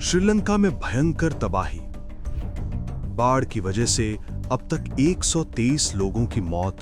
श्रीलंका में भयंकर तबाही। बाढ़ की वजह से अब तक 123 लोगों की मौत,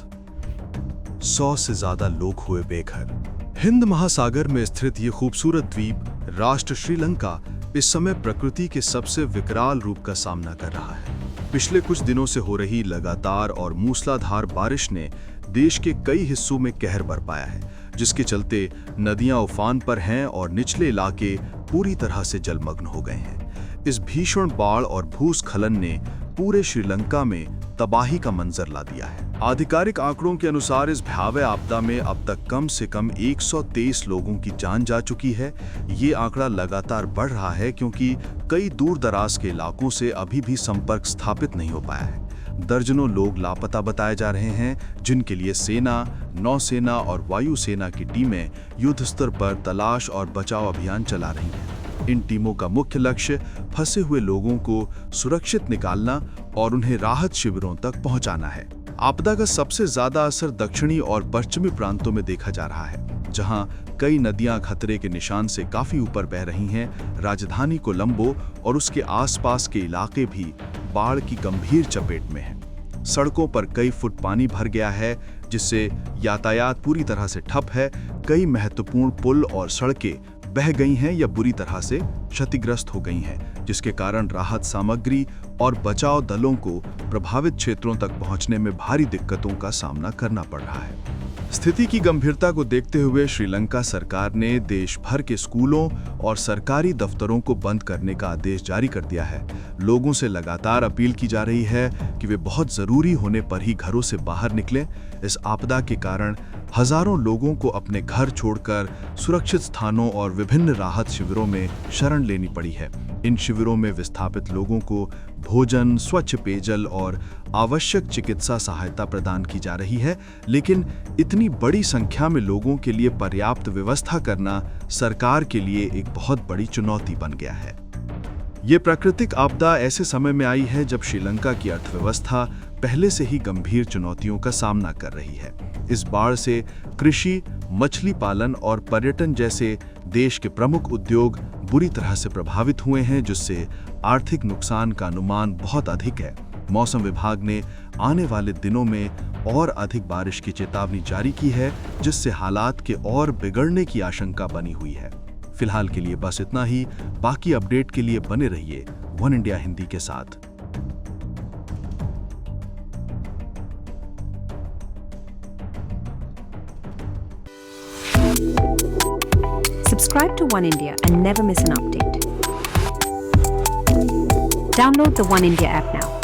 100 से ज्यादा लोग हुए बेघर। हिंद महासागर में स्थित ये खूबसूरत द्वीप राष्ट्र श्रीलंका इस समय प्रकृति के सबसे विकराल रूप का सामना कर रहा है। पिछले कुछ दिनों से हो रही लगातार और मूसलाधार बारिश ने देश के कई हिस्सों में कहर बरपाया है, जिसके चलते नदियां उफान पर हैं और निचले इलाके पूरी तरह से जलमग्न हो गए हैं। इस भीषण बाढ़ और भूस्खलन ने पूरे श्रीलंका में तबाही का मंजर ला दिया है। आधिकारिक आंकड़ों के अनुसार इस भयावह आपदा में अब तक कम से कम 123 लोगों की जान जा चुकी है। ये आंकड़ा लगातार बढ़ रहा है क्योंकि कई दूर दराज के इलाकों से अभी भी संपर्क स्थापित नहीं हो पाया है। दर्जनों लोग लापता बताए जा रहे हैं, जिनके लिए सेना, नौसेना और वायुसेना की टीमें युद्ध स्तर पर तलाश और बचाव अभियान चला रही हैं। इन टीमों का मुख्य लक्ष्य फंसे हुए लोगों को सुरक्षित निकालना और उन्हें राहत शिविरों तक पहुंचाना है। आपदा का सबसे ज्यादा असर दक्षिणी और पश्चिमी प्रांतों में देखा जा रहा है, जहां कई नदियां खतरे के निशान से काफी ऊपर बह रही हैं। राजधानी कोलंबो और उसके आसपास के इलाके भी बाढ़ की गंभीर चपेट में हैं। सड़कों पर कई फुट पानी भर गया है, जिससे यातायात पूरी तरह से ठप है। कई महत्वपूर्ण पुल और सड़कें बह गई हैं या बुरी तरह से क्षतिग्रस्त हो गई हैं, जिसके कारण राहत सामग्री और बचाव दलों को प्रभावित क्षेत्रों तक पहुंचने में भारी दिक्कतों का सामना करना पड़ रहा है। स्थिति की गंभीरता को देखते हुए श्रीलंका सरकार ने देश भर के स्कूलों और सरकारी दफ्तरों को बंद करने का आदेश जारी कर दिया है। लोगों से लगातार अपील की जा रही है कि वे बहुत जरूरी होने पर ही घरों से बाहर निकलें। इस आपदा के कारण हजारों लोगों को अपने घर छोड़कर सुरक्षित स्थानों और विभिन्न राहत शिविरों में शरण लेनी पड़ी है। इन शिविरों में विस्थापित लोगों को भोजन, स्वच्छ पेयजल और आवश्यक चिकित्सा सहायता प्रदान की जा रही है, लेकिन इतनी बड़ी संख्या में लोगों के लिए पर्याप्त व्यवस्था करना सरकार के लिए एक बहुत बड़ी चुनौती बन गया है। ये प्राकृतिक आपदा ऐसे समय में आई है जब श्रीलंका की अर्थव्यवस्था पहले से ही गंभीर चुनौतियों का सामना कर रही है। इस बाढ़ से कृषि, मछली पालन और पर्यटन जैसे देश के प्रमुख उद्योग बुरी तरह से प्रभावित हुए हैं, जिससे आर्थिक नुकसान का अनुमान बहुत अधिक है। मौसम विभाग ने आने वाले दिनों में और अधिक बारिश की चेतावनी जारी की है, जिससे हालात के और बिगड़ने की आशंका बनी हुई है। फिलहाल के लिए बस इतना ही। बाकी अपडेट के लिए बने रहिए वन इंडिया हिंदी के साथ। Subscribe to One India and never miss an update. Download the One India app now.